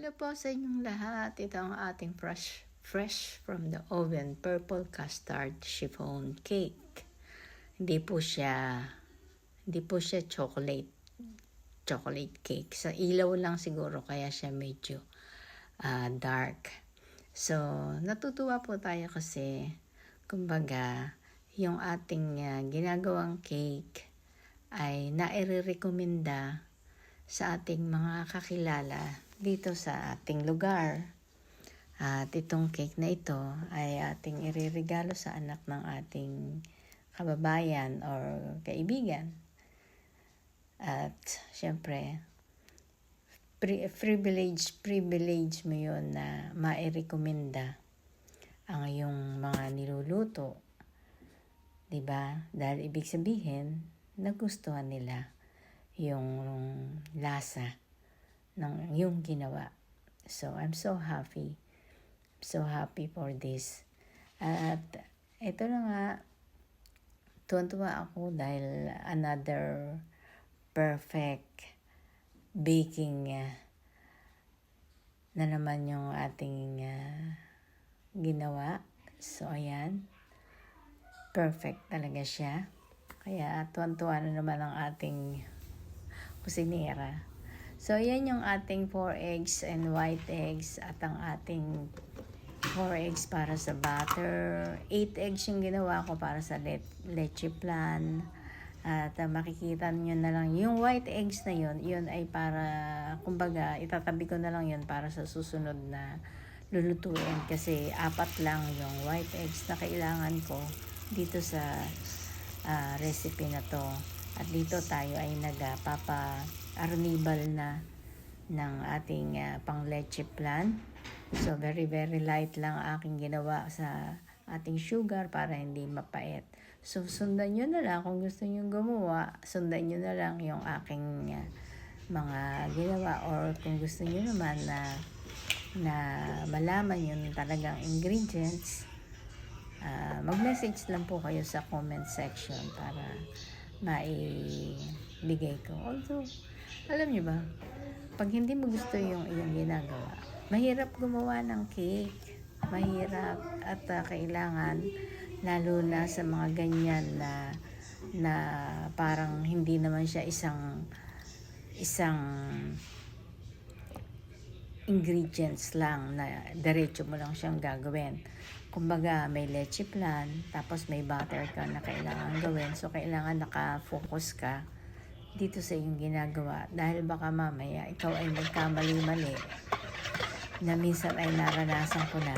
Hello po sa inyong lahat. Ito ang ating fresh from the oven purple custard chiffon cake. Hindi po siya chocolate cake. Sa ilaw lang siguro kaya siya medyo dark. So, natutuwa po tayo kasi kumbaga yung ating ginagawang cake ay nairerekomenda sa ating mga kakilala dito sa ating lugar. At itong cake na ito ay ating ireregalo sa anak ng ating kababayan or kaibigan. At syempre, privilege mo yun na mairekomenda ang iyong mga niluluto. Diba? Dahil ibig sabihin, nagustuhan nila yung lasa ng yung ginawa. So, I'm so happy. So happy for this. At ito na nga, tuwan-tuwa ako dahil another perfect baking na naman yung ating ginawa. So, ayan. Perfect talaga siya. Kaya tuwan-tuwa na naman ang ating kusinera. So, yan yung ating 4 eggs and white eggs at ang ating 4 eggs para sa butter. 8 eggs yung ginawa ko para sa leche plan. At makikita nyo na lang, yung white eggs na yun ay para, kumbaga, itatabi ko na lang yun para sa susunod na lulutuin. Kasi 4 lang yung white eggs na kailangan ko dito sa recipe na to. At dito tayo ay nagpapa-arnibal na ng ating pang leche plan. So, very light lang aking ginawa sa ating sugar para hindi mapait. So, sundan nyo na lang kung gusto nyo gumawa. Sundan nyo na lang yung aking mga ginawa. Or kung gusto nyo naman na malaman yung talagang ingredients, mag-message lang po kayo sa comment section para maibigay ko. Although, alam nyo ba, pag hindi mo gusto yung iyong ginagawa, mahirap gumawa ng cake. Mahirap at kailangan, lalo na sa mga ganyan na parang hindi naman siya isang ingredients lang na diretso mo lang siyang gagawin. Kumbaga, may leche plan, tapos may butter ka na kailangan gawin. So, kailangan nakafocus ka dito sa iyong ginagawa. Dahil baka mamaya, ikaw ay magkamali-mali na minsan ay naranasan ko na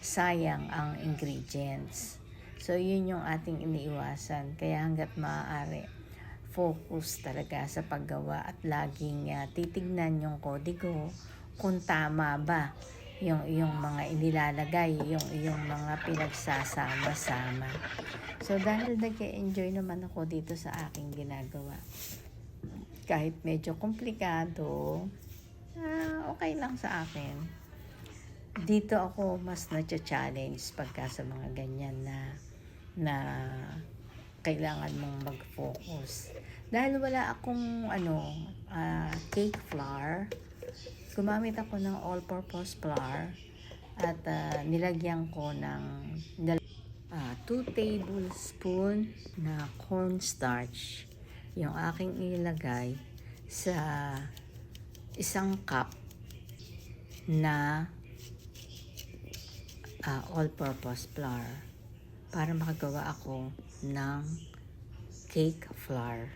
sayang ang ingredients. So, yun yung ating iniiwasan. Kaya hanggat maaari, focus talaga sa paggawa at laging titignan yung kodigo kung tama ba yung mga inilalagay, yung mga pinagsasama-sama. So, dahil nag-enjoy naman ako dito sa aking ginagawa, kahit medyo komplikado, okay lang sa akin. Dito ako mas na-challenge pagka sa mga ganyan na kailangan mong mag-focus. Dahil wala akong cake flour, gumamit ako ng all-purpose flour at nilagyan ko ng 2 tablespoon na cornstarch yung aking ilagay sa 1 cup na all-purpose flour para makagawa ako ng cake flour.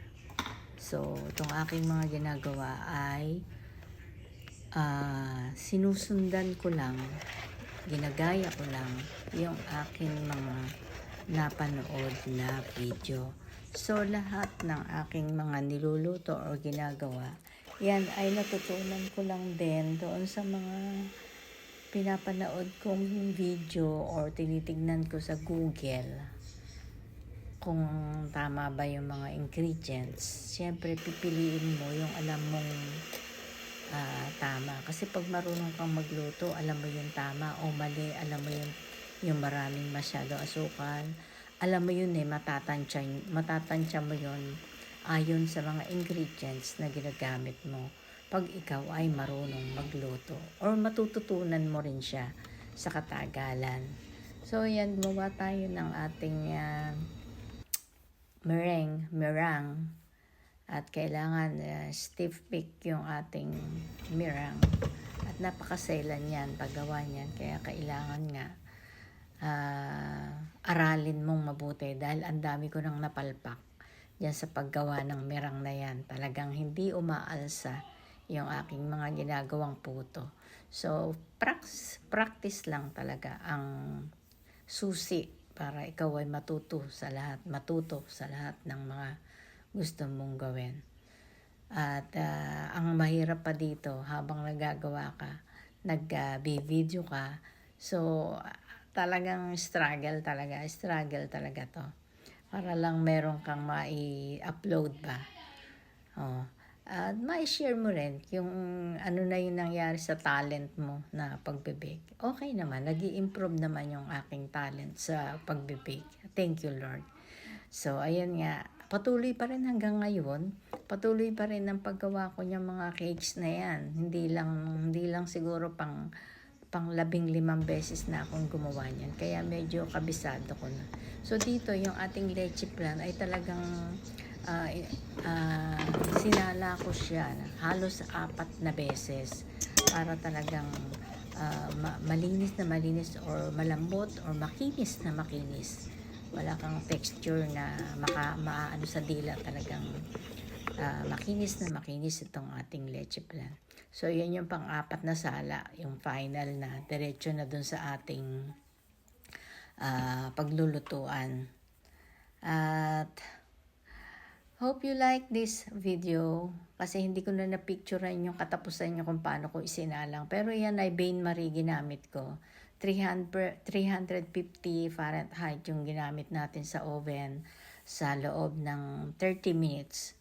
So, itong aking mga ginagawa ay sinusundan ko lang, ginagaya ko lang yung aking mga napanood na video. So, lahat ng aking mga niluluto o ginagawa, yan ay natutunan ko lang din doon sa mga pinapanood kong video or tinitignan ko sa Google kung tama ba yung mga ingredients. Siyempre, pipiliin mo yung alam mong tama. Kasi pag marunong kang magluto, alam mo yung tama o mali, alam mo yung maraming masyado asukal. Alam mo yun matatansya mo yun ayon sa mga ingredients na ginagamit mo. pag ikaw ay marunong magluto or matututunan mo rin siya sa katagalan. So yan, gumawa tayo ng ating meringue. At kailangan stiff bake yung ating meringue. At napakaselan yan, paggawa niyan. Kaya kailangan nga aralin mong mabuti dahil ang dami ko nang napalpak yan sa paggawa ng meringue na yan. Talagang hindi umaalsa yung aking mga ginagawang puto. So, practice lang talaga ang susi para ikaw ay matuto sa lahat ng mga gusto mong gawin. At ang mahirap pa dito, habang nagagawa ka, nag-video ka, so talagang struggle talaga to. Para lang meron kang mai-upload ba. At mai-share mo rin yung ano na yung nangyari sa talent mo na pagbe-bake. Okay naman, nag-i-improve naman yung aking talent sa pagbe-bake. Thank you, Lord. So, ayan nga, patuloy pa rin hanggang ngayon. Patuloy pa rin ang paggawa ko ng mga cakes na yan. Hindi lang siguro pang 15 beses na akong gumawa niyan. Kaya medyo kabisado ko na. So, dito yung ating leche plan ay talagang sinala ko siya halos 4 na beses para talagang malinis na malinis or malambot or makinis na makinis. Wala kang texture na maano sa dila, talagang makinis na makinis itong ating leche plan. So yan yung pang-4 na sala, yung final na diretso na dun sa ating paglulutuan. At hope you like this video kasi hindi ko na na-picturean yung katapusan niya kung paano ko isinalang. Pero yan ay Bain Marie ginamit ko. 350 Fahrenheit yung ginamit natin sa oven sa loob ng 30 minutes.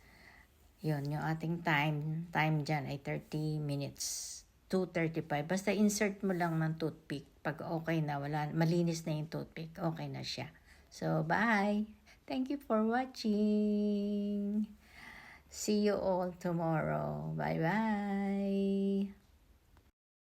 Yun, yung ating time dyan ay 30 minutes. 2:35. Basta insert mo lang ng toothpick. Pag okay na, malinis na yung toothpick, okay na siya. So, bye! Thank you for watching. See you all tomorrow. Bye-bye.